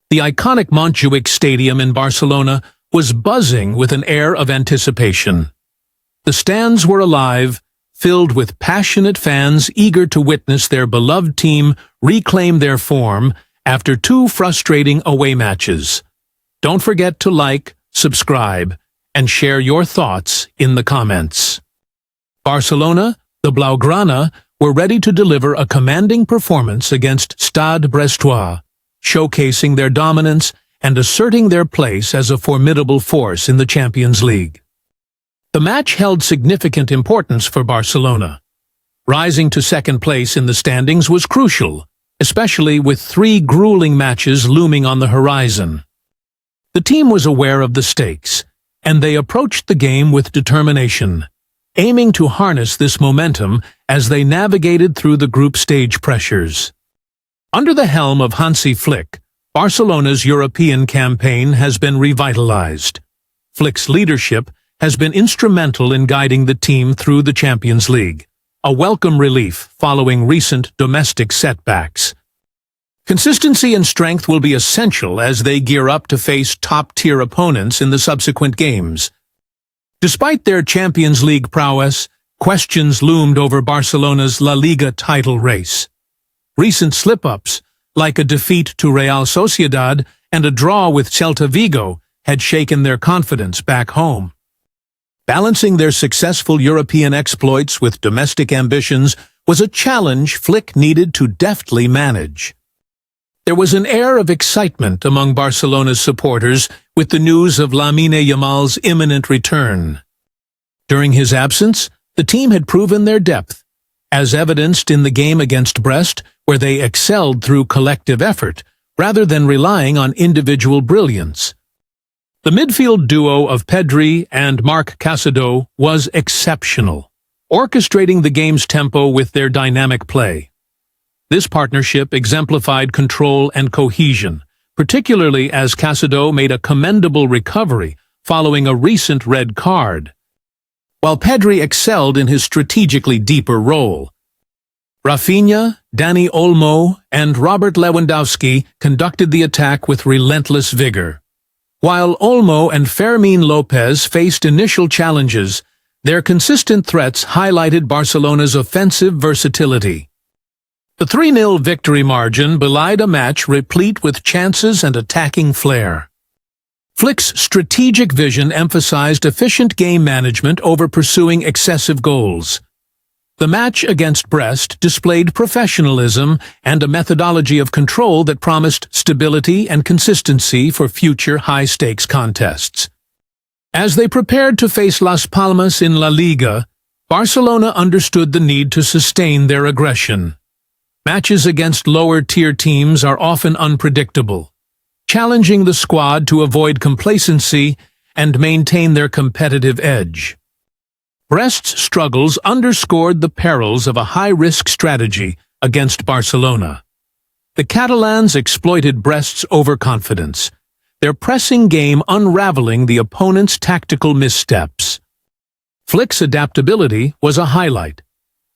The iconic Montjuïc Stadium in Barcelona was buzzing with an air of anticipation. The stands were alive, filled with passionate fans eager to witness their beloved team reclaim their form after two frustrating away matches. Don't forget to like, subscribe, and share your thoughts in the comments. Barcelona, the Blaugrana, were ready to deliver a commanding performance against Stade Brestois, showcasing their dominance and asserting their place as a formidable force in the Champions League. The match held significant importance for Barcelona. Rising to second place in the standings was crucial, especially with three grueling matches looming on the horizon. The team was aware of the stakes, and they approached the game with determination, aiming to harness this momentum as they navigated through the group stage pressures. Under the helm of Hansi Flick, Barcelona's European campaign has been revitalized. Flick's leadership has been instrumental in guiding the team through the Champions League, a welcome relief following recent domestic setbacks. Consistency and strength will be essential as they gear up to face top-tier opponents in the subsequent games. Despite their Champions League prowess, questions loomed over Barcelona's La Liga title race. Recent slip-ups, like a defeat to Real Sociedad and a draw with Celta Vigo, had shaken their confidence back home. Balancing their successful European exploits with domestic ambitions was a challenge Flick needed to deftly manage. There was an air of excitement among Barcelona's supporters with the news of Lamine Yamal's imminent return. During his absence, the team had proven their depth, as evidenced in the game against Brest, where they excelled through collective effort, rather than relying on individual brilliance. The midfield duo of Pedri and Casadó was exceptional, orchestrating the game's tempo with their dynamic play. This partnership exemplified control and cohesion, particularly as Casadó made a commendable recovery following a recent red card, while Pedri excelled in his strategically deeper role. Raphinha, Dani Olmo, and Robert Lewandowski conducted the attack with relentless vigor. While Olmo and Fermín López faced initial challenges, their consistent threats highlighted Barcelona's offensive versatility. The 3-0 victory margin belied a match replete with chances and attacking flair. Flick's strategic vision emphasized efficient game management over pursuing excessive goals. The match against Brest displayed professionalism and a methodology of control that promised stability and consistency for future high-stakes contests. As they prepared to face Las Palmas in La Liga, Barcelona understood the need to sustain their aggression. Matches against lower-tier teams are often unpredictable, challenging the squad to avoid complacency and maintain their competitive edge. Brest's struggles underscored the perils of a high-risk strategy against Barcelona. The Catalans exploited Brest's overconfidence, their pressing game unraveling the opponent's tactical missteps. Flick's adaptability was a highlight.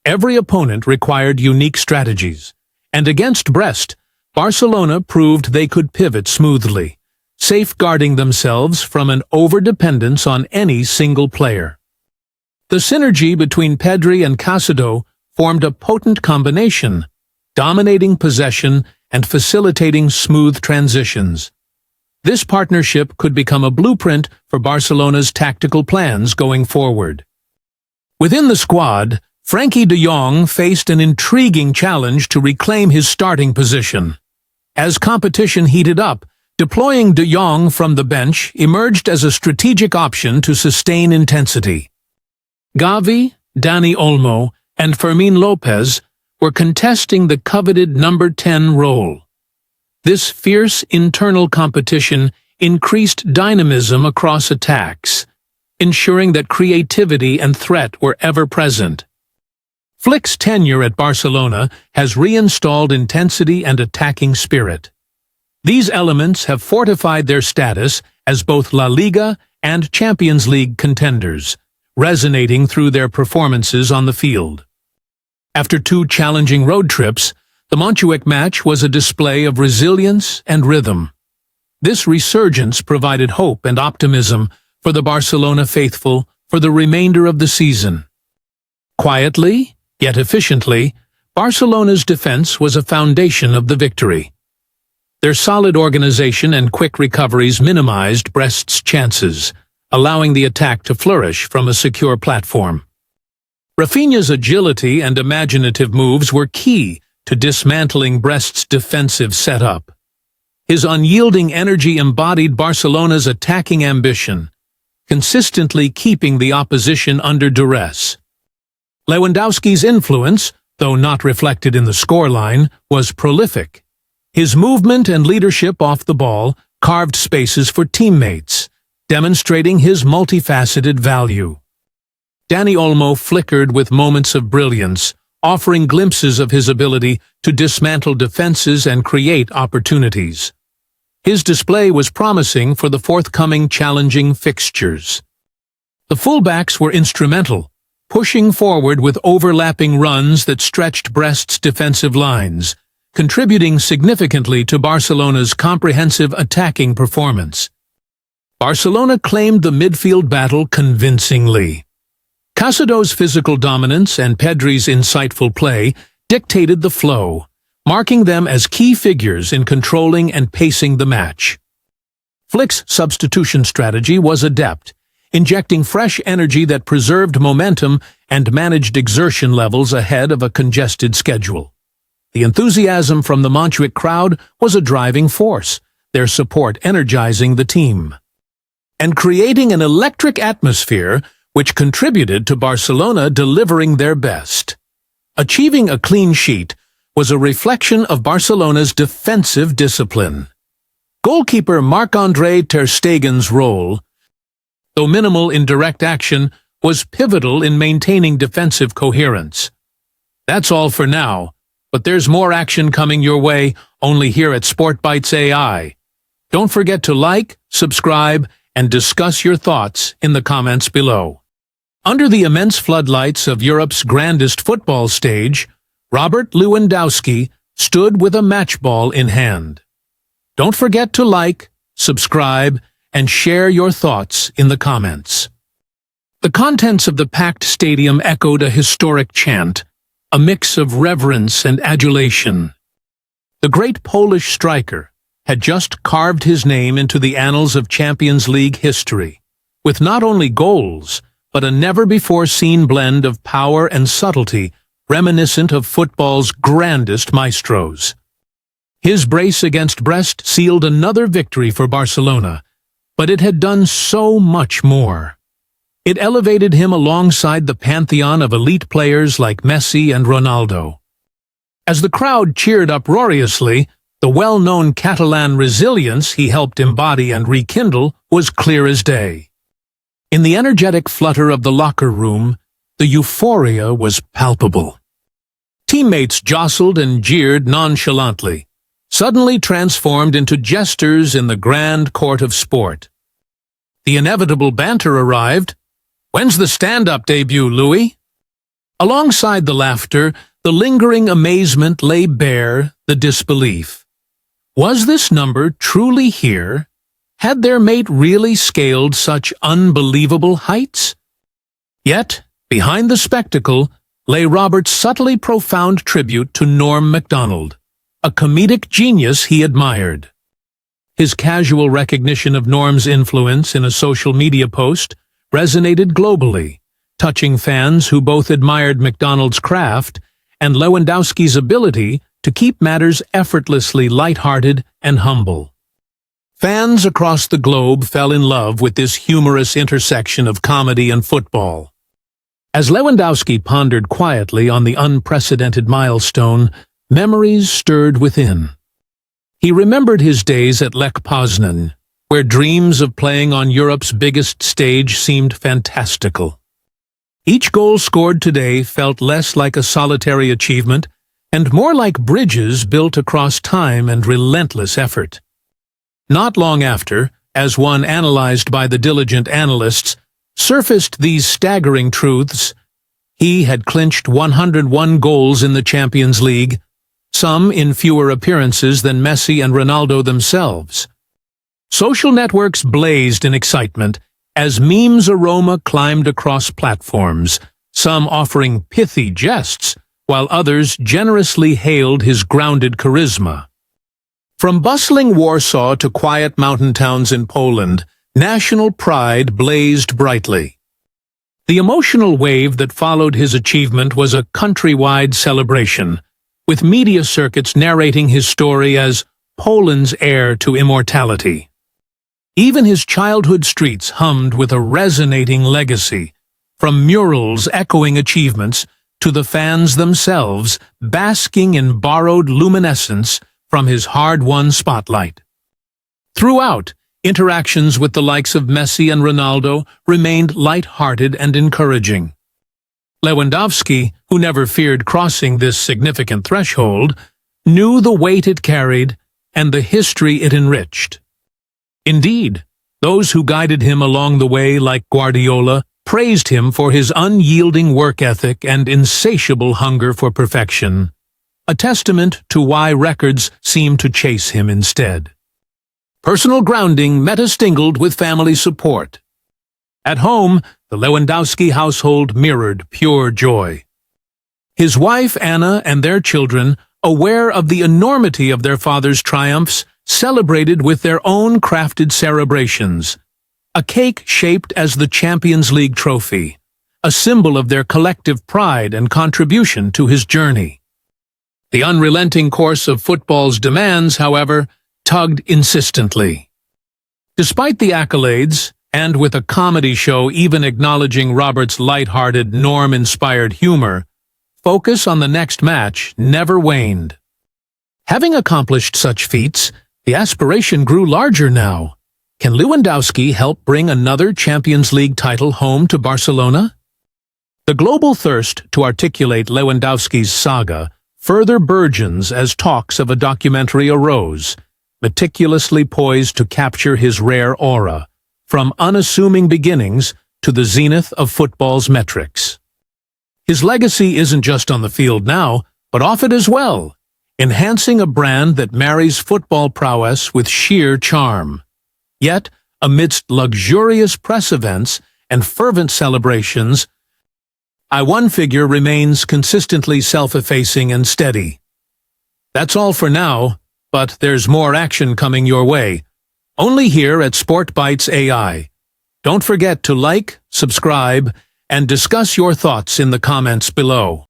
Every opponent required unique strategies, and against Brest, Barcelona proved they could pivot smoothly, safeguarding themselves from an overdependence on any single player. The synergy between Pedri and Casadó formed a potent combination, dominating possession and facilitating smooth transitions. This partnership could become a blueprint for Barcelona's tactical plans going forward. Within the squad, Frenkie de Jong faced an intriguing challenge to reclaim his starting position. As competition heated up, deploying de Jong from the bench emerged as a strategic option to sustain intensity. Gavi, Dani Olmo, and Fermín López were contesting the coveted number 10 role. This fierce internal competition increased dynamism across attacks, ensuring that creativity and threat were ever present. Flick's tenure at Barcelona has reinstalled intensity and attacking spirit. These elements have fortified their status as both La Liga and Champions League contenders, resonating through their performances on the field. After two challenging road trips, the Montjuïc match was a display of resilience and rhythm. This resurgence provided hope and optimism for the Barcelona faithful for the remainder of the season. Quietly, yet efficiently, Barcelona's defense was a foundation of the victory. Their solid organization and quick recoveries minimized Brest's chances, allowing the attack to flourish from a secure platform. Raphinha's agility and imaginative moves were key to dismantling Brest's defensive setup. His unyielding energy embodied Barcelona's attacking ambition, consistently keeping the opposition under duress. Lewandowski's influence, though not reflected in the scoreline, was prolific. His movement and leadership off the ball carved spaces for teammates, demonstrating his multifaceted value. Dani Olmo flickered with moments of brilliance, offering glimpses of his ability to dismantle defenses and create opportunities. His display was promising for the forthcoming challenging fixtures. The fullbacks were instrumental, pushing forward with overlapping runs that stretched Brest's defensive lines, contributing significantly to Barcelona's comprehensive attacking performance. Barcelona claimed the midfield battle convincingly. Casadó's physical dominance and Pedri's insightful play dictated the flow, marking them as key figures in controlling and pacing the match. Flick's substitution strategy was adept, injecting fresh energy that preserved momentum and managed exertion levels ahead of a congested schedule. The enthusiasm from the Montjuïc crowd was a driving force, their support energizing the team, and creating an electric atmosphere which contributed to Barcelona delivering their best. Achieving a clean sheet was a reflection of Barcelona's defensive discipline. Goalkeeper Marc-André ter Stegen's role, though minimal in direct action, was pivotal in maintaining defensive coherence. That's all for now, but there's more action coming your way only here at Sport Bites AI. Don't forget to like, subscribe, and discuss your thoughts in the comments below. Under the immense floodlights of Europe's grandest football stage, Robert Lewandowski stood with a match ball in hand. Don't forget to like, subscribe, and share your thoughts in the comments. The contents of the packed stadium echoed a historic chant, a mix of reverence and adulation. The great Polish striker had just carved his name into the annals of Champions League history, with not only goals, but a never-before-seen blend of power and subtlety reminiscent of football's grandest maestros. His brace against Brest sealed another victory for Barcelona, but it had done so much more. It elevated him alongside the pantheon of elite players like Messi and Ronaldo. As the crowd cheered uproariously, the well-known Catalan resilience he helped embody and rekindle was clear as day. In the energetic flutter of the locker room, the euphoria was palpable. Teammates jostled and jeered nonchalantly, suddenly transformed into jesters in the grand court of sport. The inevitable banter arrived. "When's the stand-up debut, Louis?" Alongside the laughter, the lingering amazement lay bare, the disbelief. Was this number truly here? Had their mate really scaled such unbelievable heights? Yet, behind the spectacle, lay Robert's subtly profound tribute to Norm MacDonald, a comedic genius he admired. His casual recognition of Norm's influence in a social media post resonated globally, touching fans who both admired MacDonald's craft and Lewandowski's ability to keep matters effortlessly light-hearted and humble. Fans across the globe fell in love with this humorous intersection of comedy and football. As Lewandowski pondered quietly on the unprecedented milestone, memories stirred within. He remembered his days at Lech Poznań, where dreams of playing on Europe's biggest stage seemed fantastical. Each goal scored today felt less like a solitary achievement and more like bridges built across time and relentless effort. Not long after, as one analyzed by the diligent analysts, surfaced these staggering truths: he had clinched 101 goals in the Champions League, some in fewer appearances than Messi and Ronaldo themselves. Social networks blazed in excitement as memes aroma climbed across platforms, some offering pithy jests, while others generously hailed his grounded charisma. From bustling Warsaw to quiet mountain towns in Poland, national pride blazed brightly. The emotional wave that followed his achievement was a countrywide celebration, with media circuits narrating his story as Poland's heir to immortality. Even his childhood streets hummed with a resonating legacy, from murals echoing achievements to the fans themselves basking in borrowed luminescence from his hard-won spotlight. Throughout, interactions with the likes of Messi and Ronaldo remained light-hearted and encouraging. Lewandowski, who never feared crossing this significant threshold, knew the weight it carried and the history it enriched. Indeed, those who guided him along the way, like Guardiola, praised him for his unyielding work ethic and insatiable hunger for perfection, a testament to why records seem to chase him instead. Personal grounding met stingled with family support. At home, the Lewandowski household mirrored pure joy. His wife Anna and their children, aware of the enormity of their father's triumphs, celebrated with their own crafted celebrations. A cake shaped as the Champions League trophy, a symbol of their collective pride and contribution to his journey. The unrelenting course of football's demands, however, tugged insistently. Despite the accolades, and with a comedy show even acknowledging Robert's light-hearted, Norm-inspired humor, focus on the next match never waned. Having accomplished such feats, the aspiration grew larger now. Can Lewandowski help bring another Champions League title home to Barcelona? The global thirst to articulate Lewandowski's saga further burgeons as talks of a documentary arose, meticulously poised to capture his rare aura, from unassuming beginnings to the zenith of football's metrics. His legacy isn't just on the field now, but off it as well, enhancing a brand that marries football prowess with sheer charm. Yet, amidst luxurious press events and fervent celebrations, one figure remains consistently self-effacing and steady. That's all for now, but there's more action coming your way, only here at Sport Bites AI. Don't forget to like, subscribe, and discuss your thoughts in the comments below.